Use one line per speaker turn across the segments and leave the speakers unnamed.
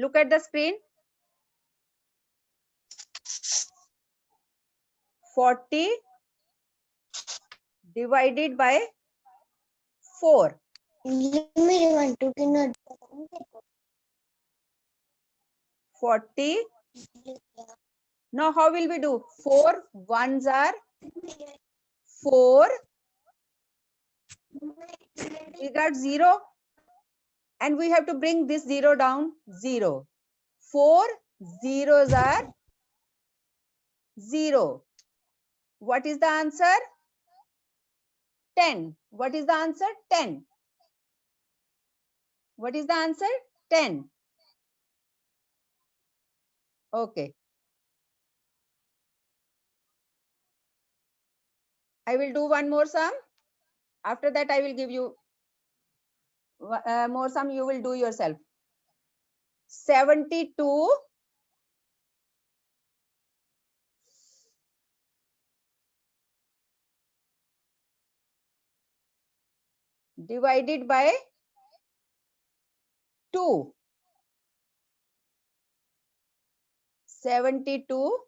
Look at the screen. 40 divided by 4. 40. Now how will we do? 4 ones are 4. We got 0. And we have to bring this 0 down. 0. 4 zeros are 0. What is the answer? 10. What is the answer? 10. What is the answer? 10. Okay. I will do one more sum. After that, I will give you more sum. You will do yourself. 72 divided by 2. 72.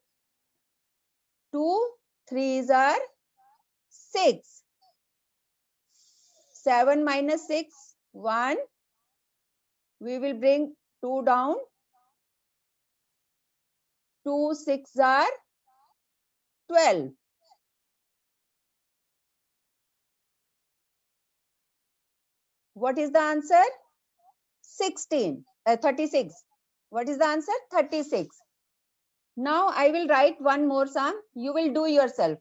2 threes are 6. 7 minus 6, 1. We will bring 2 down. 2 6 are 12. What is the answer? 36. What is the answer? 36. Now I will write one more sum. You will do yourself.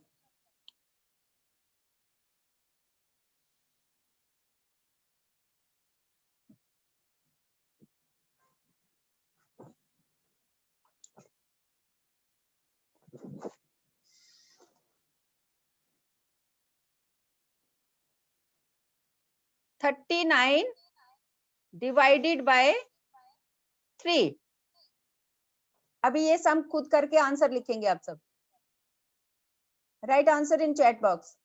(39) divided by 3. अभी ये सम खुद करके answer लिखेंगे आप सब. Write answer in chat box.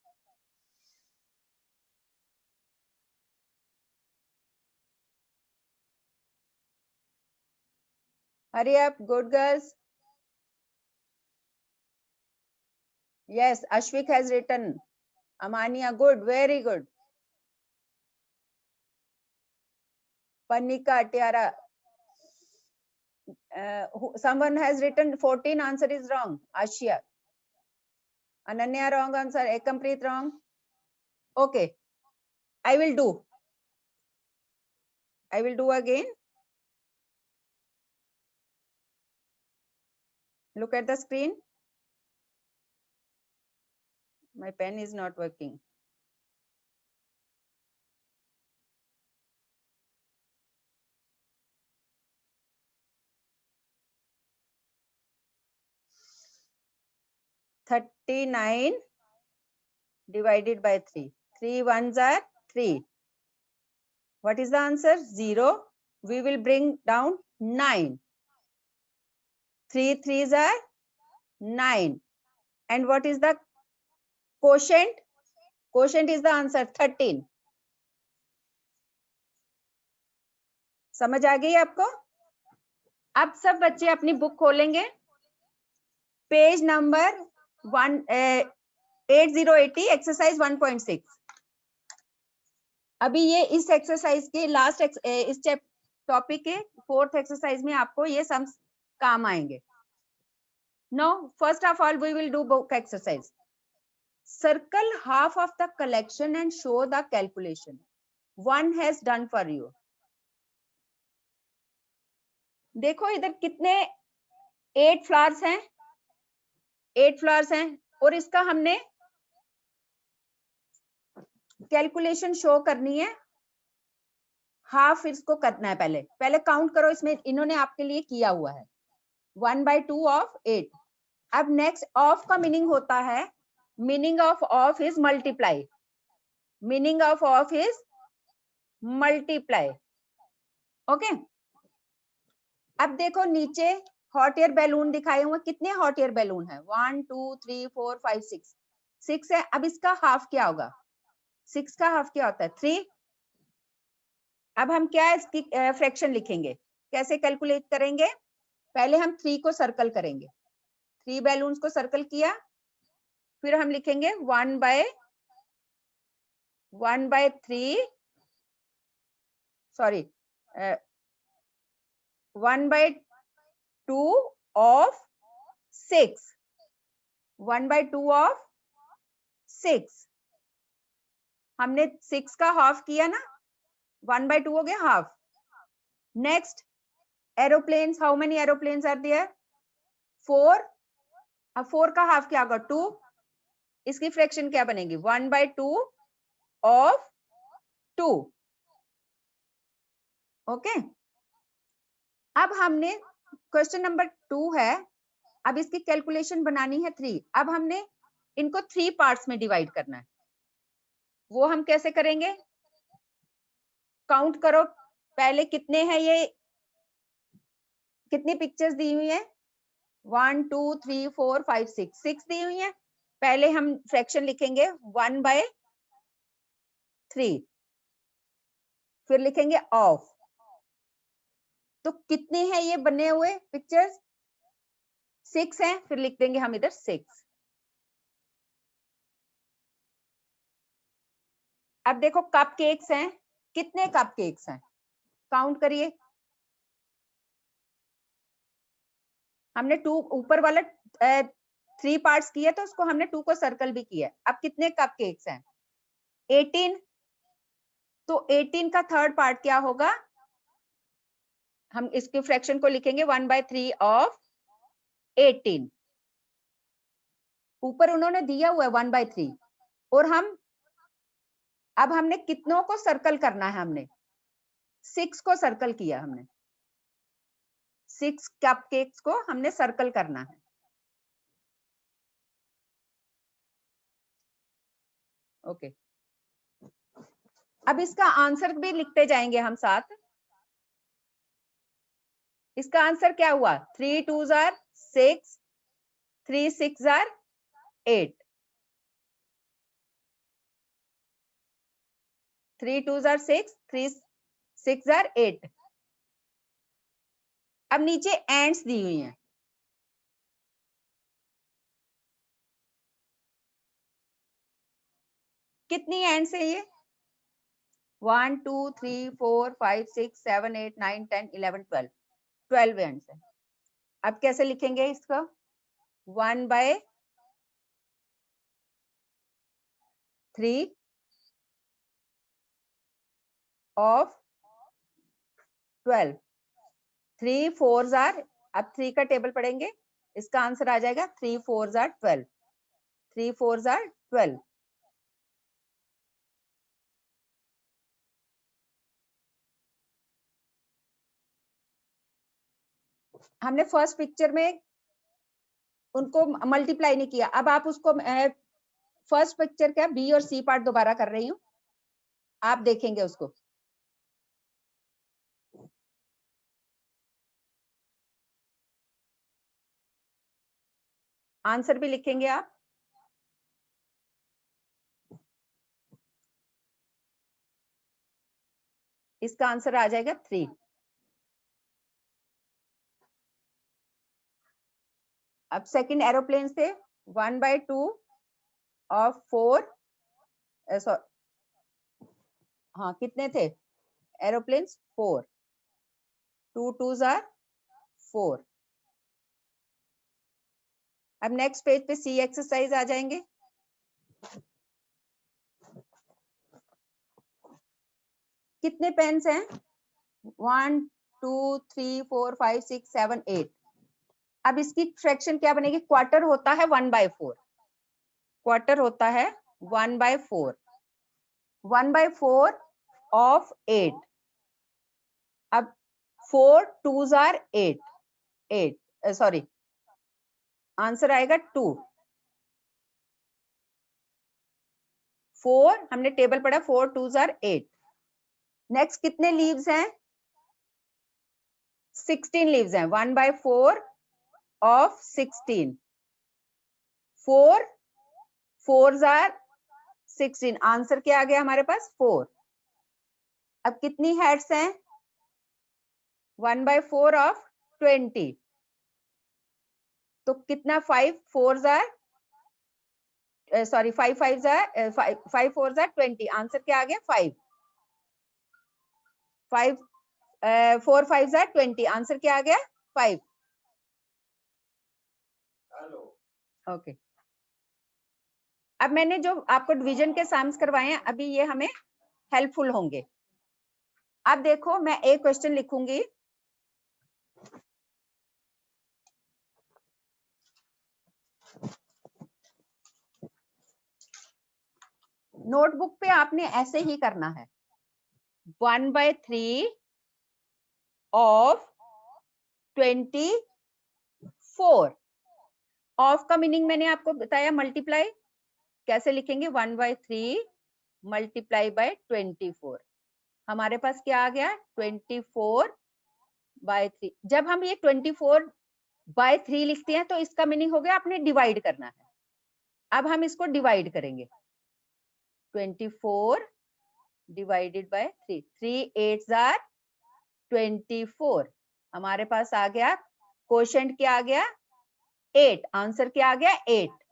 Hurry up, good girls. Yes, Ashwik has written. Amania, good, very good. Panika, Tiara. Someone has written 14. Answer is wrong. Ashia. Ananya, wrong answer. Ekampreet, wrong. Okay. I will do again. Look at the screen. My pen is not working. (39) divided by 3. 3 ones are 3. What is the answer? 0. We will bring down 9. 3 threes are 9. And what is the quotient? Quotient is the answer 13. समझ आ गई आपको? अब सब बच्चे अपनी book खोलेंगे. Page number 8080 exercise 1.6. अभी ये इस एक्सरसाइज के लास्ट इस टॉपिक के 4th एक्सरसाइज में आपको ये सम्स काम आएंगे. Now, first of all, we will do book exercise. Circle half of the collection and show the calculation one has done for you. देखो इधर कितने 8 फ्लावर्स हैं. 8 फ्लावर्स हैं और इसका हमने कैलकुलेशन शो करनी है. हाफ इसको करना है. पहले काउंट करो. इसमें इन्होंने आपके लिए किया हुआ है 1/2 ऑफ 8. अब नेक्स्ट ऑफ का मीनिंग होता है, meaning of of is multiply. Meaning of of is multiply. Okay. अब देखो नीचे हॉट एयर बैलून दिखाए हुए. कितने हॉट एयर बैलून है? 1 2 3 4 5 6. 6 है. अब इसका हाफ क्या होगा? 6 का हाफ क्या होता है? 3. अब हम क्या इसकी फ्रैक्शन लिखेंगे? कैसे कैलकुलेट करेंगे? पहले हम 3 को सर्कल करेंगे, 3 बैलून्स को सर्कल किया, फिर हम लिखेंगे 1/3 सॉरी 1/2 ऑफ 6, 1/2 ऑफ 6, हमने 6 का हाफ किया ना, 1/2 हो गया half. Next aeroplanes, how many aeroplanes are there? 4, अब 4 का हाफ क्या होगा? 2, इसकी फ्रैक्शन क्या बनेगी? 1/2 ऑफ 2। ओके, अब हमने क्वेश्चन नंबर 2 है, अब इसकी कैलकुलेशन बनानी है 3। अब हमने इनको 3 पार्ट्स में डिवाइड करना है, वो हम कैसे करेंगे? काउंट करो पहले कितने हैं, ये कितनी पिक्चर्स दी हुई है? 1 2 3 4 5 6 दी हुई है। पहले हम फ्रैक्शन लिखेंगे 1/3, फिर लिखेंगे ऑफ। तो कितने हैं ये बने हुए पिक्चर्स? 6 हैं, फिर लिख देंगे हम इधर 6। अब देखो कप केक्स हैं, कितने कप केक्स हैं? काउंट करिए। हमने 2 ऊपर वाला 3 पार्ट्स किए, तो उसको हमने 2 को सर्कल भी किया। अब कितने कप केक्स हैं? 18। तो 18 का थर्ड पार्ट क्या होगा? हम इसके फ्रैक्शन को लिखेंगे 1/3 ऑफ 18। ऊपर उन्होंने दिया हुआ है 1/3, और अब हमने कितनों को सर्कल करना है? हमने 6 को सर्कल किया, हमने 6 कप केक्स को हमने सर्कल करना है। ओके, अब इसका आंसर भी लिखते जाएंगे हम साथ। इसका आंसर क्या हुआ? 3 2s are 6, 3 6s are 8, 3 2s are 6, 3 6s are 8। अब नीचे एंड्स दी हुई हैं, कितनी एंड्स है ये? 1 2 3 4 5 6 7 8 9 10 11 12, 12 एंड्स है। अब कैसे लिखेंगे इसको? 1/3 ऑफ 12, 3 4s are, अब 3 का टेबल पढ़ेंगे, इसका आंसर आ जाएगा 3 4s are 12, 3 4s are 12। हमने फर्स्ट पिक्चर में उनको मल्टीप्लाई नहीं किया, अब आप उसको फर्स्ट पिक्चर क्या बी और सी पार्ट दोबारा कर रही हूँ, आप देखेंगे उसको। आंसर भी लिखेंगे आप। इसका आंसर आ जाएगा 3। अब सेकंड एरोप्लेन से 1/2 ऑफ 4, हाँ कितने थे एरोप्लेन्स? 4, 2 2s are 4। अब नेक्स्ट पेज पे सी एक्सरसाइज आ जाएंगे। कितने पेन्स हैं? 1 2 3 4 5 6 7 8। अब इसकी फ्रैक्शन क्या बनेगी? क्वार्टर होता है 1/4, क्वार्टर होता है 1/4, 1/4 ऑफ 8। अब 4 2s are 8, 8 सॉरी, आंसर आएगा 2। 4 हमने टेबल पढ़ा, 4 2s are 8। नेक्स्ट कितने लीव्स हैं? 16 लीव्स हैं, 1/4 ऑफ 16, 4 4s are 16, आंसर क्या आ गया हमारे पास? 4। अब कितनी हेड्स हैं? 1/4 ऑफ 20, तो कितना 5 4 jar sorry 5 5 jar 5 4 jar 20, answer क्या आ गया 5 5 4 5 जार 20, आंसर क्या आ गया 5। ओके, अब मैंने जो आपको डिवीजन के सम्स करवाए हैं अभी ये हमें हेल्पफुल होंगे। अब देखो मैं एक क्वेश्चन लिखूंगी, नोटबुक पे आपने ऐसे ही करना है। 1/3 ऑफ 24, ऑफ का मीनिंग मैंने आपको बताया मल्टीप्लाई, कैसे लिखेंगे 1/3 मल्टीप्लाई बाय 24, हमारे पास क्या आ गया 24/3। जब हम ये 24/3 लिखते हैं तो इसका मीनिंग हो गया आपने डिवाइड करना है। अब हम इसको डिवाइड करेंगे, 24 डिवाइडेड बाय 3, 3 8 जार 24, हमारे पास आ गया क्वोशंट क्या आ गया 8, आंसर क्या आ गया 8,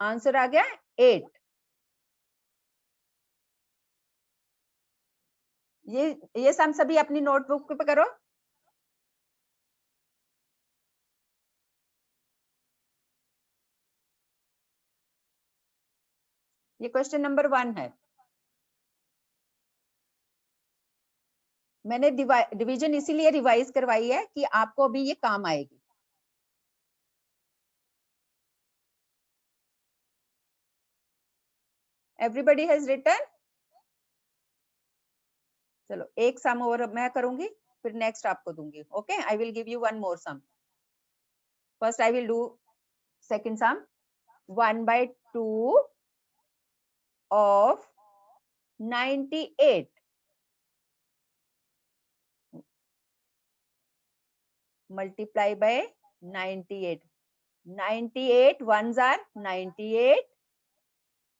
आंसर आ गया 8। ये सम सभी अपनी नोटबुक पे करो। ये क्वेश्चन नंबर 1 है। मैंने डिवीजन इसीलिए रिवाइज करवाई है कि आपको अभी ये काम आएगी। Everybody has written. चलो एक सम और मैं करूंगी, फिर नेक्स्ट आपको दूंगी। Okay, I will give you one more sum. First I will do second sum. 1/2 of 98 multiply by 98, 98 ones are 98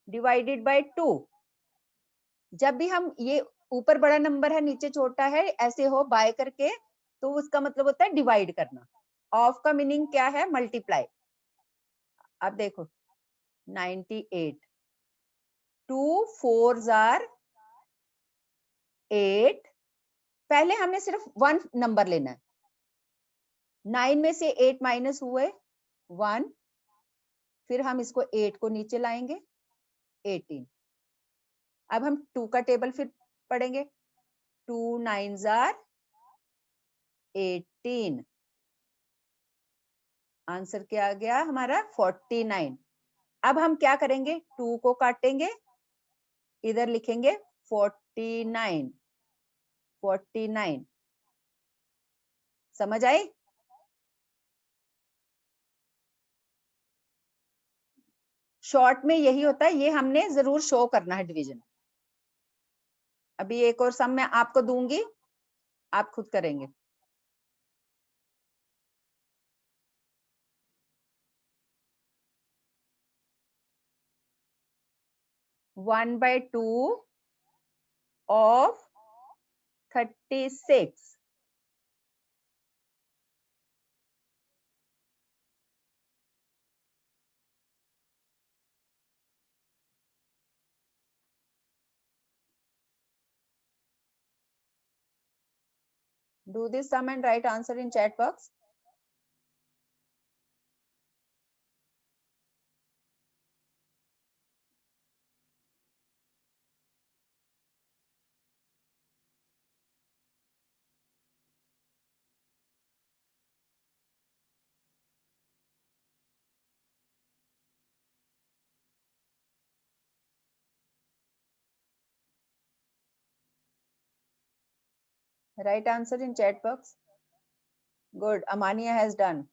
divided by 2। जब भी हम ये ऊपर बड़ा नंबर है नीचे छोटा है ऐसे हो बाय करके, तो उसका मतलब होता है डिवाइड करना। ऑफ का मीनिंग क्या है मल्टीप्लाई। अब देखो 98, 2 4 जार 8, पहले हमें सिर्फ 1 नंबर लेना है, 9 में से 8 माइनस हुए 1, फिर हम इसको 8 को नीचे लाएंगे 18। अब हम 2 का टेबल फिर पढ़ेंगे, 2 9 जार 18, आंसर क्या आ गया हमारा 49। अब हम क्या करेंगे 2 को काटेंगे, इधर लिखेंगे 49, 49। समझ आई? शॉर्ट में यही होता है, ये हमने जरूर शो करना है डिवीजन। अभी एक और सम मैं आपको दूंगी, आप खुद करेंगे। 1/2 of 36, do this sum and write answer in chat box. Write answer in chat box. Good. Amania has done.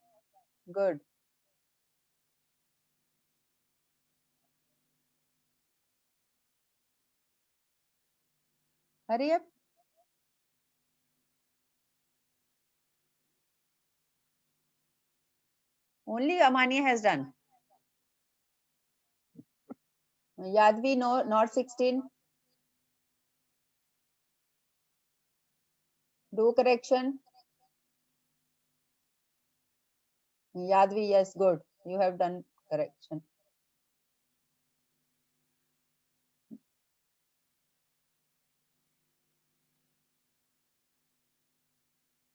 Good. Hurry up. Only Amania has done. Yadvi, no, not 16. Do correction. Yadvi, yes, good. You have done correction.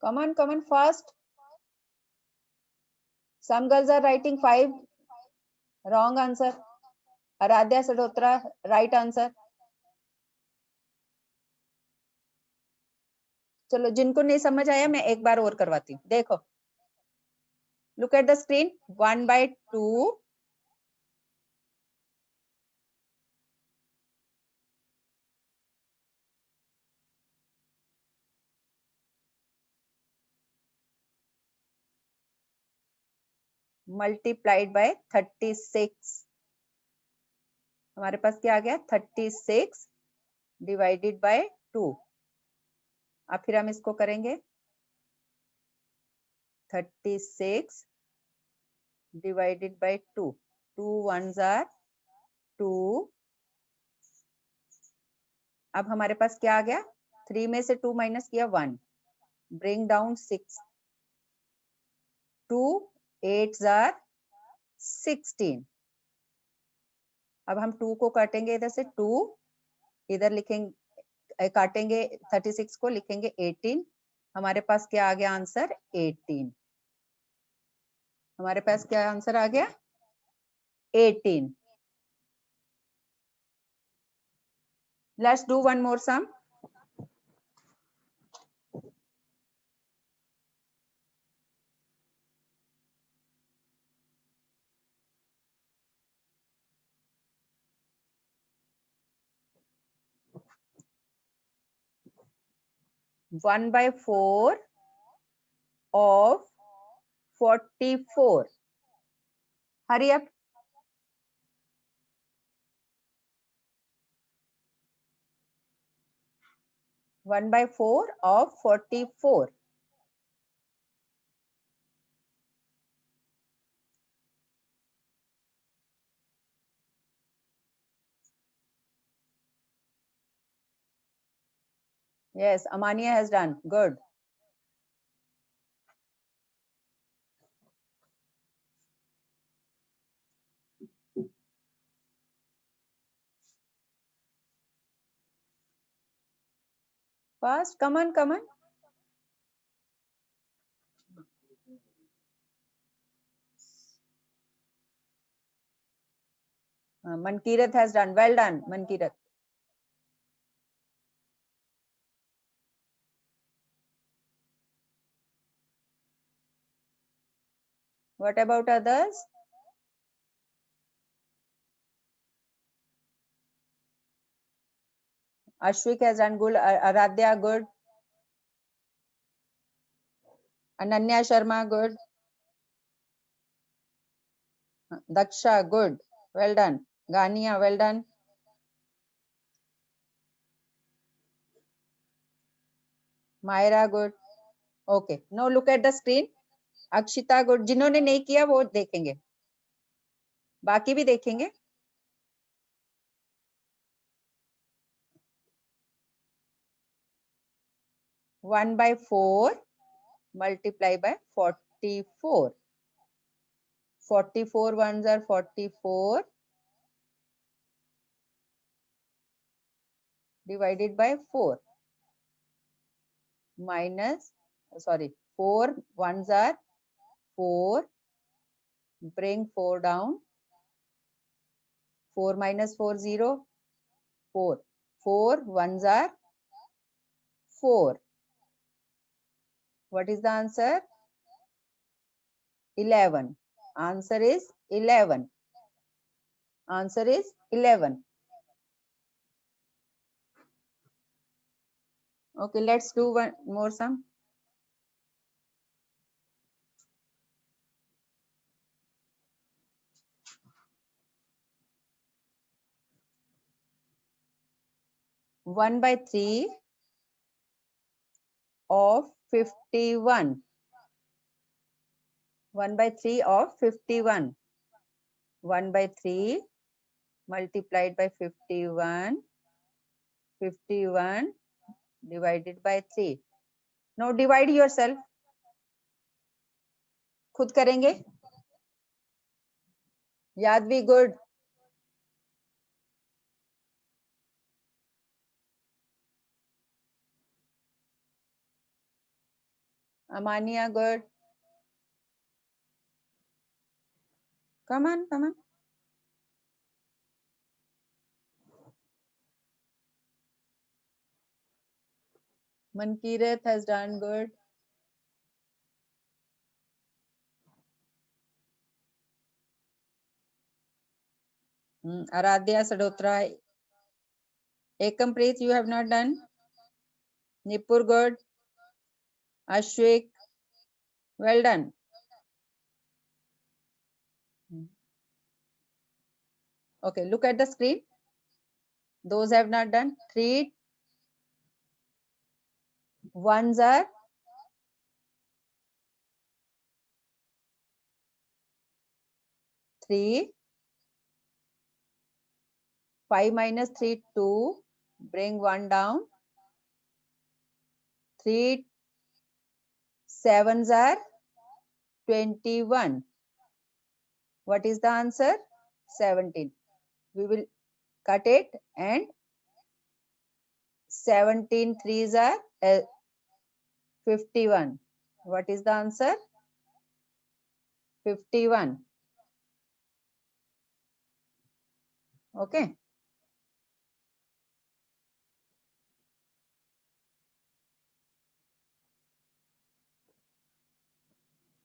Come on, fast. Some girls are writing 5. Wrong answer. Aradhya Sadotra, right answer. चलो जिनको नहीं समझ आया मैं एक बार और करवाती हूँ. देखो, look at the screen. 1/2 multiplied by 36. हमारे पास क्या आ गया? 36 डिवाइडेड बाय 2. अब फिर हम इसको करेंगे 36 डिवाइडेड बाय 2. 2 1s are 2. अब हमारे पास क्या आ गया? 3 में से 2 माइनस किया 1. Bring down 6. 2 8s are 16. अब हम 2 को काटेंगे इधर से 2, इधर लिखेंगे काटेंगे 36 को, लिखेंगे 18. हमारे पास क्या आ गया आंसर? 18. हमारे पास क्या आंसर आ गया? 18. Let's do one more sum. One by 4 of 44. Hurry up. 1 by 4 of 44. Yes, Amania has done. Good. Fast. Come on, come on. Mankirat has done. Well done, Mankirat. What about others? Ashwik has done good. Aradhya, good. Ananya Sharma, good. Daksha, good. Well done. Gania, well done. Myra, good. Okay. Now look at the screen. Akshita, good. जिन्होंने नहीं किया वो देखेंगे, बाकी भी देखेंगे. One by 4 multiply by 44. 44 ones are 44 divided by 4 minus, sorry, 4 ones are 4. Bring 4 down. 4 minus 4 0. 4. 4 ones are 4. What is the answer? 11. Answer is 11. Answer is 11. Okay, let's do one more sum. One by 3 of 51. 1 by 3 of 51. 1 by 3 multiplied by 51. 51 divided by 3. Now divide yourself. खुद करेंगे. Yadvi, good. Amania, good. Come on, come on. Mankirat has done good. Aradhya Sadotra. Ekampreet, you have not done. Nipur, good. Ashwik, well done. Okay, look at the screen. Those have not done. 3 ones are 3. 5 minus 3, 2. Bring 1 down. 3 sevens are 21. What is the answer? 17. We will cut it, and 17 threes are 51. What is the answer? 51. Okay.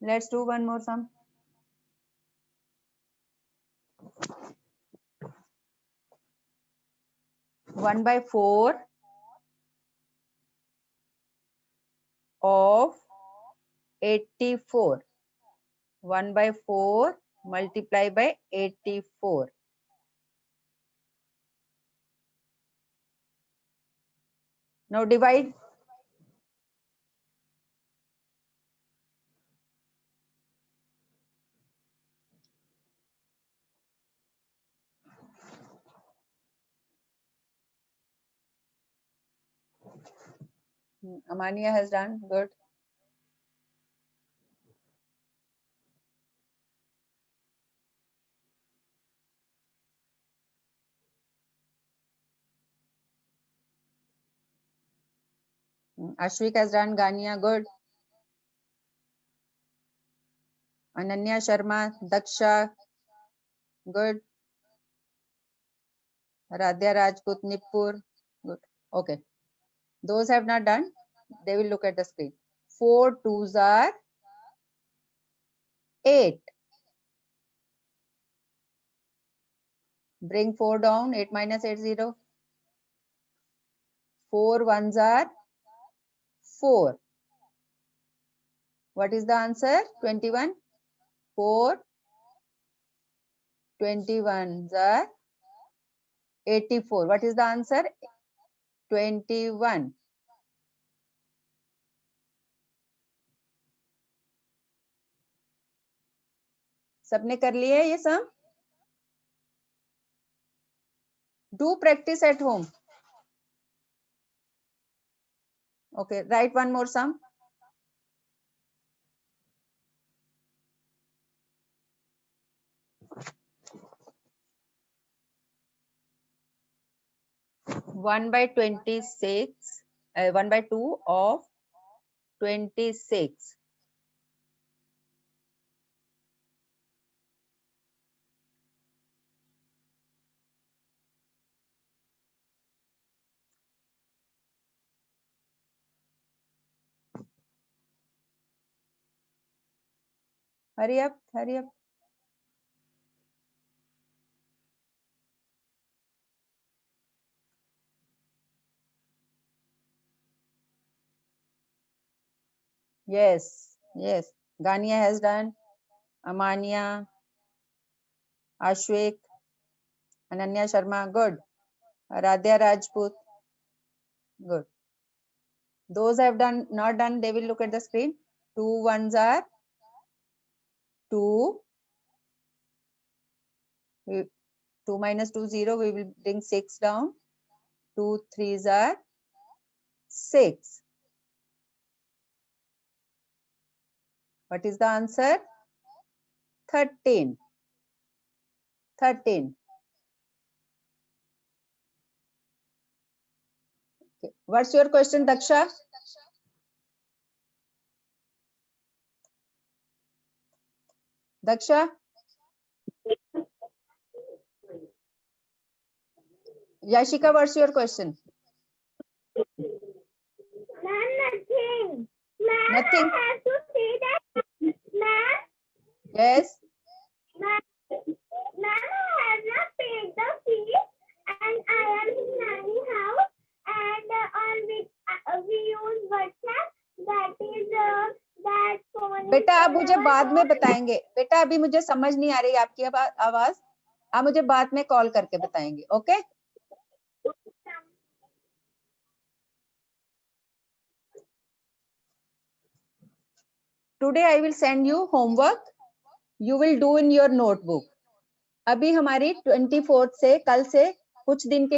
Let's do one more sum. One by 4 of 84. 1 by 4 multiply by 84. Now divide. Amania has done good. Ashwik has done. Gania, good. Ananya Sharma, Daksha, good. Radhya Rajput, Nipur, good. Okay. Those have not done. They will look at the screen. 4 twos are 8. Bring 4 down. 8 minus 8, 0. 4 ones are 4. What is the answer? 21. 4 21s are 84. What is the answer? 21. सबने कर लिए ये सम? Do practice at home. Okay, write one more sum. One by 26. 1 by 2 of 26. Hurry up, hurry up. Yes, yes. Gania has done. Amania, Ashwik, Ananya Sharma, good. Radhya Rajput, good. Those have done not done, they will look at the screen. 2 ones are 2. 2 minus 2, 0. We will bring 6 down. 2 threes are 6. What is the answer? 13. 13. Okay. What's your question, Daksha? Daksha? Yashika, what's your question?
Nothing.
Nothing.
I have to say that. Ma'am.
Yes.
Ma'am, I have not paid the fee, and I am in nanny house, and we use WhatsApp. That is that phone.
बेटा आप मुझे बाद में बताएंगे, बेटा अभी मुझे समझ नहीं आ रही आपकी आवाज, आप मुझे बाद में कॉल करके बताएंगे. Okay today I will send you homework, you will do in your notebook. अभी हमारी 24 से, कल से कुछ दिन के